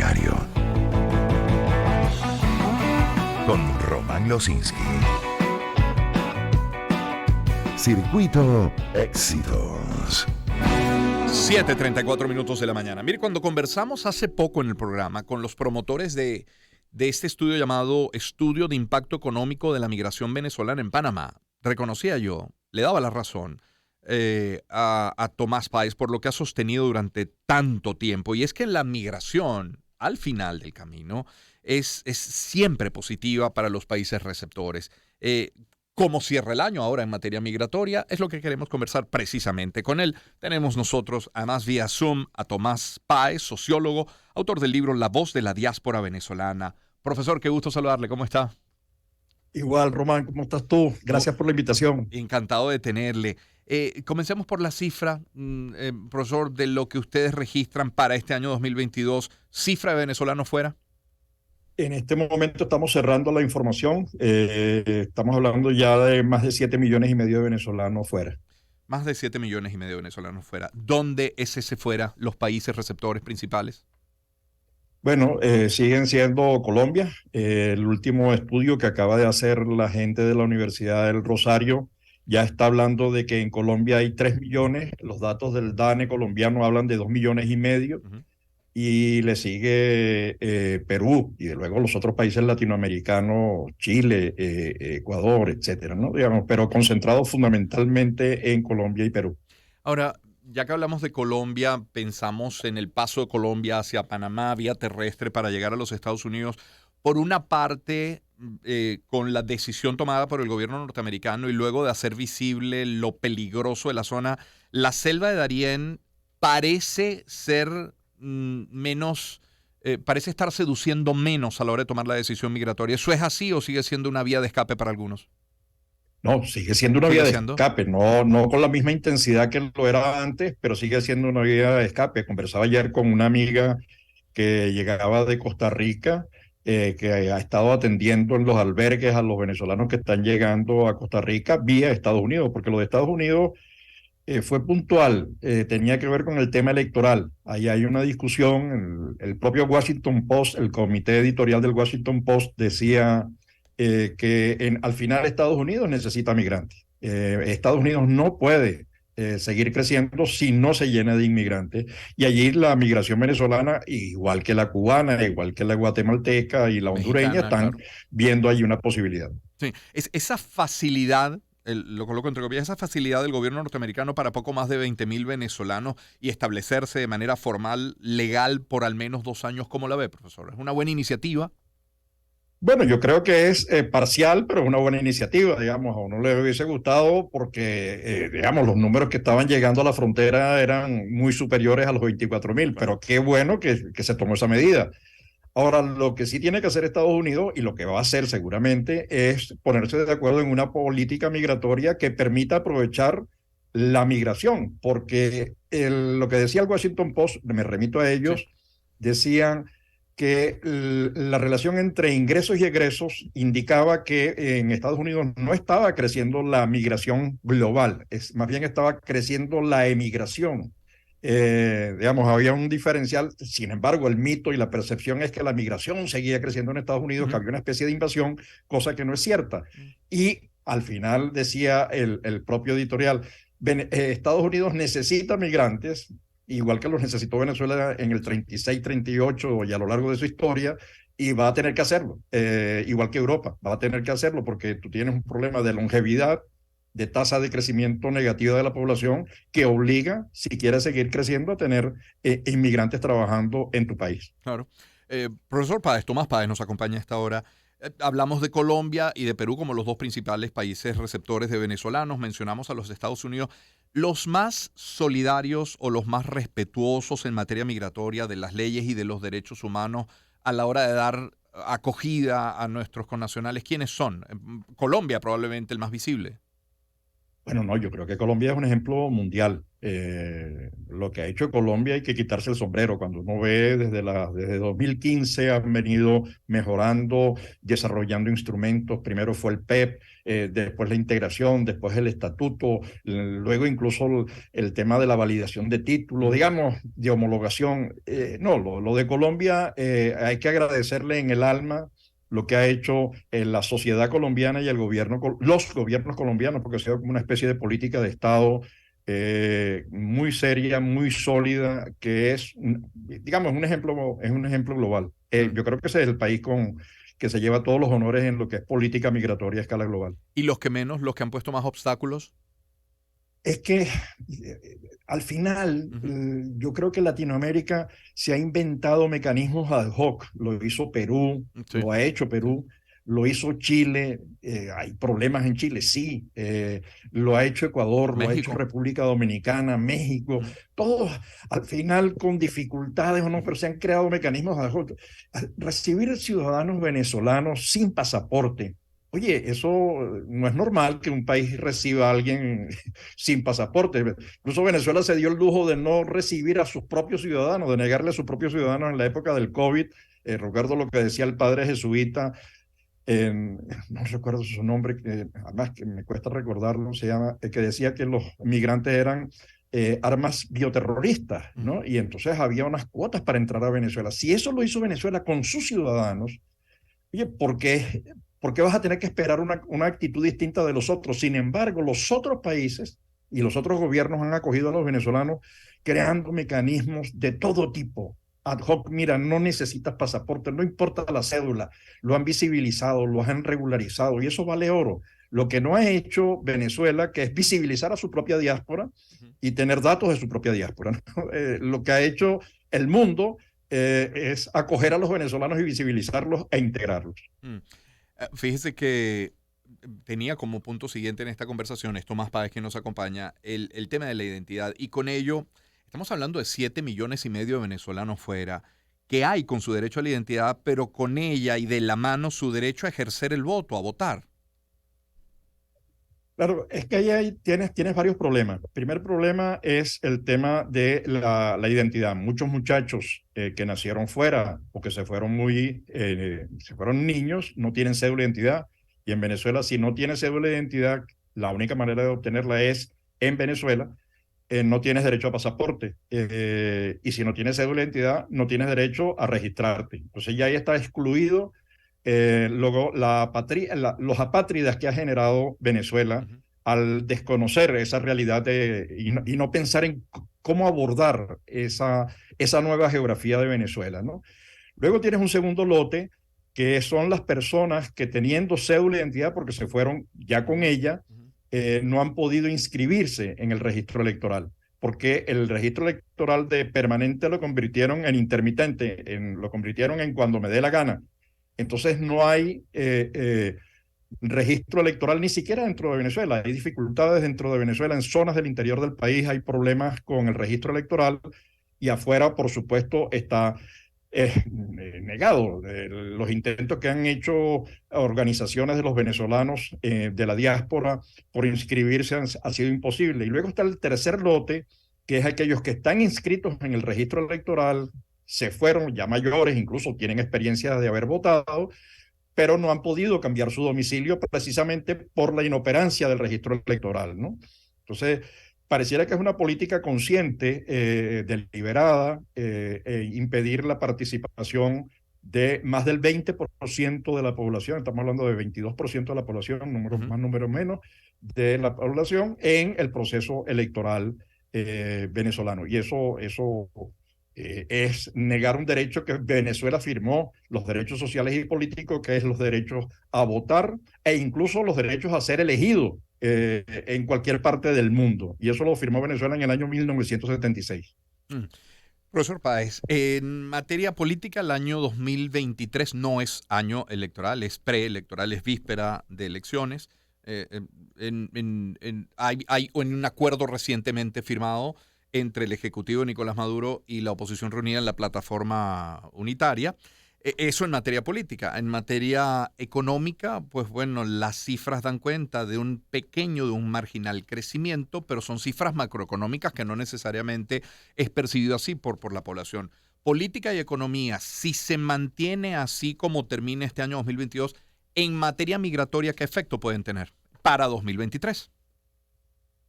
diario. Con Román Losinski. Circuito Éxitos. 7:34 minutos de la mañana. Mire, cuando conversamos hace poco en el programa con los promotores de este estudio llamado Estudio de Impacto Económico de la Migración Venezolana en Panamá, reconocía yo, le daba la razón a Tomás Páez por lo que ha sostenido durante tanto tiempo. Y es que la migración, al final del camino, es siempre positiva para los países receptores. Cómo cierra el año ahora en materia migratoria, es lo que queremos conversar precisamente con él. Tenemos nosotros, además vía Zoom, a Tomás Páez, sociólogo, autor del libro La voz de la diáspora venezolana. Profesor, qué gusto saludarle, ¿cómo está? Igual, Román, ¿cómo estás tú? Gracias por la invitación. Encantado de tenerle. Comencemos por la cifra, profesor, de lo que ustedes registran para este año 2022. ¿Cifra de venezolanos fuera? En este momento estamos cerrando la información. Estamos hablando ya de más de 7,5 millones de venezolanos fuera. Más de 7,5 millones de venezolanos fuera. ¿Dónde es ese fuera los países receptores principales? Bueno, siguen siendo Colombia. El último estudio que acaba de hacer la gente de la Universidad del Rosario ya está hablando de que en Colombia hay 3 millones. Los datos del DANE colombiano hablan de 2,5 millones. Uh-huh. Y le sigue Perú y luego los otros países latinoamericanos, Chile, Ecuador, etcétera, ¿no? Digamos, pero concentrado fundamentalmente en Colombia y Perú. Ahora, ya que hablamos de Colombia, pensamos en el paso de Colombia hacia Panamá, vía terrestre para llegar a los Estados Unidos. Por una parte, con la decisión tomada por el gobierno norteamericano y luego de hacer visible lo peligroso de la zona, la selva de Darién parece ser parece estar seduciendo menos a la hora de tomar la decisión migratoria. ¿Eso es así o sigue siendo una vía de escape para algunos? No, sigue siendo una vía de escape, no con la misma intensidad que lo era antes, pero sigue siendo una vía de escape. Conversaba ayer con una amiga que llegaba de Costa Rica, que ha estado atendiendo en los albergues a los venezolanos que están llegando a Costa Rica vía Estados Unidos, porque los de Estados Unidos fue puntual, tenía que ver con el tema electoral. Ahí hay una discusión, el propio Washington Post, el comité editorial del Washington Post decía que al final Estados Unidos necesita migrantes. Estados Unidos no puede seguir creciendo si no se llena de inmigrantes. Y allí la migración venezolana, igual que la cubana, igual que la guatemalteca y la hondureña, Mexicana, están claro, viendo allí una posibilidad. Sí, esa facilidad, lo coloco entre comillas, esa facilidad del gobierno norteamericano para poco más de 20,000 venezolanos y establecerse de manera formal, legal, por al menos 2 años, ¿cómo la ve, profesor? ¿Es una buena iniciativa? Bueno, yo creo que es parcial, pero es una buena iniciativa, digamos, a uno le hubiese gustado porque, digamos, los números que estaban llegando a la frontera eran muy superiores a los 24,000, pero qué bueno que se tomó esa medida. Ahora, lo que sí tiene que hacer Estados Unidos y lo que va a hacer seguramente es ponerse de acuerdo en una política migratoria que permita aprovechar la migración, porque lo que decía el Washington Post, me remito a Sí. ellos, decían que la relación entre ingresos y egresos indicaba que en Estados Unidos no estaba creciendo la migración global, más bien estaba creciendo la emigración. Digamos, había un diferencial. Sin embargo, el mito y la percepción es que la migración seguía creciendo en Estados Unidos, que había una especie de invasión, cosa que no es cierta. Y al final decía el propio editorial, Estados Unidos necesita migrantes, igual que los necesitó Venezuela en el 36, 38 y a lo largo de su historia, y va a tener que hacerlo, igual que Europa, va a tener que hacerlo porque tú tienes un problema de longevidad, de tasa de crecimiento negativa de la población que obliga, si quieres seguir creciendo, a tener inmigrantes trabajando en tu país. Claro. Profesor Páez, Tomás Páez nos acompaña a esta hora. Hablamos de Colombia y de Perú como los dos principales países receptores de venezolanos. Mencionamos a los Estados Unidos. ¿Los más solidarios o los más respetuosos en materia migratoria de las leyes y de los derechos humanos a la hora de dar acogida a nuestros connacionales, quiénes son? Colombia probablemente el más visible. Bueno, no, yo creo que Colombia es un ejemplo mundial. Lo que ha hecho Colombia hay que quitarse el sombrero. Cuando uno ve desde 2015 han venido mejorando, desarrollando instrumentos. Primero fue el PEP, después la integración, después el estatuto, luego incluso el tema de la validación de título, digamos, de homologación. No, lo de Colombia hay que agradecerle en el alma lo que ha hecho la sociedad colombiana y el gobierno, los gobiernos colombianos, porque ha sido como una especie de política de Estado muy seria, muy sólida, que es, digamos, es un ejemplo global. Yo creo que ese es el país que se lleva todos los honores en lo que es política migratoria a escala global. ¿Y los que menos, los que han puesto más obstáculos? Es que al final yo creo que Latinoamérica se ha inventado mecanismos ad hoc. Lo hizo Perú, Sí. lo ha hecho Perú, lo hizo Chile. Hay problemas en Chile, sí. Lo ha hecho Ecuador, lo ha hecho México. República Dominicana, México. Todos al final con dificultades o no, pero se han creado mecanismos ad hoc. Recibir ciudadanos venezolanos sin pasaporte. Oye, eso no es normal que un país reciba a alguien sin pasaporte. Incluso Venezuela se dio el lujo de no recibir a sus propios ciudadanos, de negarle a sus propios ciudadanos en la época del COVID. Recuerdo lo que decía el padre jesuita, no recuerdo su nombre, además que me cuesta recordarlo, se llama, que decía que los migrantes eran armas bioterroristas, ¿no? Y entonces había unas cuotas para entrar a Venezuela. Si eso lo hizo Venezuela con sus ciudadanos, oye, ¿por qué vas a tener que esperar una actitud distinta de los otros? Sin embargo, los otros países y los otros gobiernos han acogido a los venezolanos creando mecanismos de todo tipo. Ad hoc, mira, no necesitas pasaporte, no importa la cédula, lo han visibilizado, lo han regularizado y eso vale oro. Lo que no ha hecho Venezuela, que es visibilizar a su propia diáspora y tener datos de su propia diáspora, ¿no? Lo que ha hecho el mundo es acoger a los venezolanos y visibilizarlos e integrarlos. Mm. Fíjese que tenía como punto siguiente en esta conversación, es Tomás Páez quien nos acompaña, el tema de la identidad. Y con ello, estamos hablando de 7,5 millones de venezolanos fuera, que hay con su derecho a la identidad, pero con ella y de la mano su derecho a ejercer el voto, a votar. Claro, es que ahí tienes varios problemas. El primer problema es el tema de la identidad. Muchos muchachos que nacieron fuera o que se fueron niños, no tienen cédula de identidad. Y en Venezuela, si no tienes cédula de identidad, la única manera de obtenerla es en Venezuela. No tienes derecho a pasaporte. Y si no tienes cédula de identidad, no tienes derecho a registrarte. Entonces ya ahí está excluido luego los apátridas que ha generado Venezuela Ujú. al desconocer esa realidad y no pensar en cómo abordar esa nueva geografía de Venezuela, ¿no? Luego tienes un segundo lote que son las personas que teniendo cédula de identidad porque se fueron ya con ella, Ujú. no han podido inscribirse en el registro electoral porque el registro electoral de permanente lo convirtieron en intermitente, lo convirtieron en cuando me dé la gana. Entonces no hay registro electoral ni siquiera dentro de Venezuela. Hay dificultades dentro de Venezuela, en zonas del interior del país hay problemas con el registro electoral y afuera, por supuesto, está negado. Los intentos que han hecho organizaciones de los venezolanos de la diáspora por inscribirse ha sido imposible. Y luego está el tercer lote, que es aquellos que están inscritos en el registro electoral, se fueron ya mayores, incluso tienen experiencia de haber votado, pero no han podido cambiar su domicilio precisamente por la inoperancia del registro electoral, ¿no? Entonces, pareciera que es una política consciente, deliberada, impedir la participación de más del 20% de la población, estamos hablando de 22% de la población, número Ujú. más, número menos, de la población en el proceso electoral venezolano. Y eso es negar un derecho que Venezuela firmó, los derechos sociales y políticos, que es los derechos a votar e incluso los derechos a ser elegido en cualquier parte del mundo. Y eso lo firmó Venezuela en el año 1976. Mm. Profesor Páez, en materia política, el año 2023 no es año electoral, es preelectoral, es víspera de elecciones. Hay un acuerdo recientemente firmado entre el Ejecutivo de Nicolás Maduro y la oposición reunida en la plataforma unitaria. Eso en materia política. En materia económica, pues bueno, las cifras dan cuenta de de un marginal crecimiento, pero son cifras macroeconómicas que no necesariamente es percibido así por la población. Política y economía, si se mantiene así como termine este año 2022, en materia migratoria, ¿qué efecto pueden tener para 2023?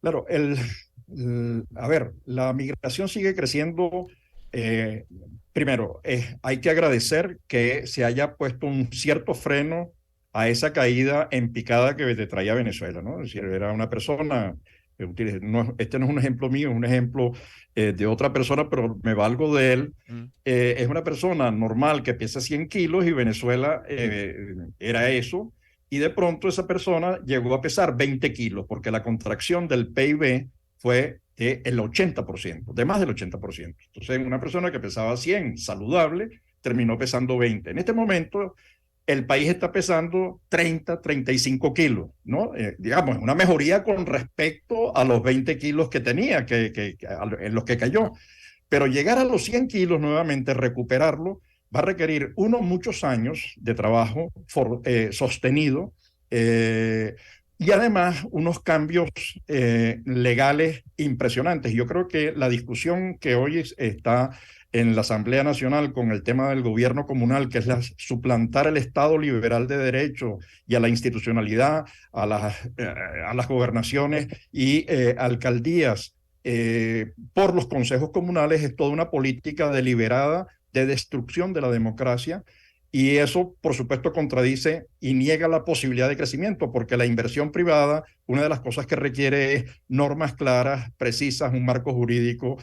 Claro, a ver, la migración sigue creciendo. eh, Primero, hay que agradecer que se haya puesto un cierto freno a esa caída en picada que te traía Venezuela, ¿no? Es decir, era una persona, este no es un ejemplo mío, es un ejemplo de otra persona, pero me valgo de él. Mm, Es una persona normal que pesa 100 kilos y Venezuela era eso. Y de pronto esa persona llegó a pesar 20 kilos porque la contracción del PIB fue del 80%, de más del 80%. Entonces, una persona que pesaba 100, saludable, terminó pesando 20. En este momento, el país está pesando 30, 35 kilos, ¿no? Digamos, una mejoría con respecto a los 20 kilos que tenía, en los que cayó. Pero llegar a los 100 kilos nuevamente, recuperarlo, va a requerir muchos años de trabajo sostenido y además unos cambios legales impresionantes. Yo creo que la discusión que hoy está en la Asamblea Nacional con el tema del gobierno comunal, que es suplantar el Estado liberal de derecho y a la institucionalidad, a las gobernaciones y alcaldías por los consejos comunales, es toda una política deliberada de destrucción de la democracia. Y eso, por supuesto, contradice y niega la posibilidad de crecimiento, porque la inversión privada, una de las cosas que requiere es normas claras, precisas, un marco jurídico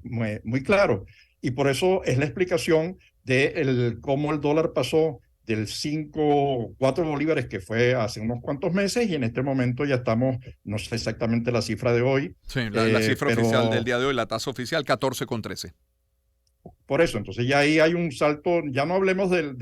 muy claro. Y por eso es la explicación de cómo el dólar pasó del 5, 4 bolívares, que fue hace unos cuantos meses, y en este momento ya estamos, no sé exactamente la cifra de hoy. sí, la cifra oficial del día de hoy, la tasa oficial, 14,13. Por eso, entonces ya ahí hay un salto, ya no hablemos lo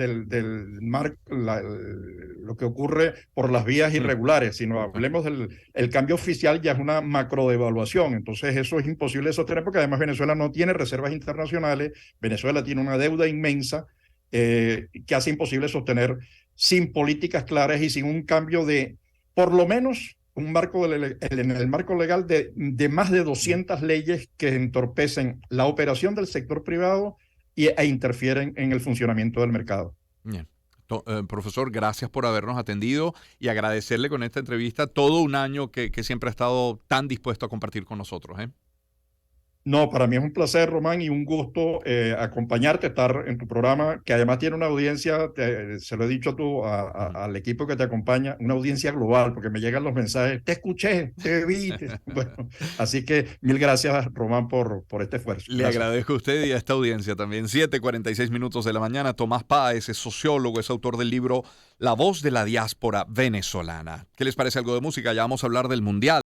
que ocurre por las vías irregulares, sino hablemos el cambio oficial, ya es una macrodevaluación. Entonces eso es imposible de sostener porque además Venezuela no tiene reservas internacionales, Venezuela tiene una deuda inmensa que hace imposible sostener sin políticas claras y sin un cambio de, por lo menos, en el marco legal de más de 200 leyes que entorpecen la operación del sector privado e interfieren en el funcionamiento del mercado. Bien. Profesor, gracias por habernos atendido y agradecerle con esta entrevista todo un año que siempre ha estado tan dispuesto a compartir con nosotros. No, para mí es un placer, Román, y un gusto acompañarte, estar en tu programa, que además tiene una audiencia, se lo he dicho al equipo que te acompaña, una audiencia global, porque me llegan los mensajes, te escuché, te vi. Bueno, así que mil gracias, Román, por este esfuerzo. Le agradezco a usted y a esta audiencia también. 7:46 minutos de la mañana. Tomás Páez es sociólogo, es autor del libro La voz de la diáspora venezolana. ¿Qué les parece algo de música? Ya vamos a hablar del Mundial.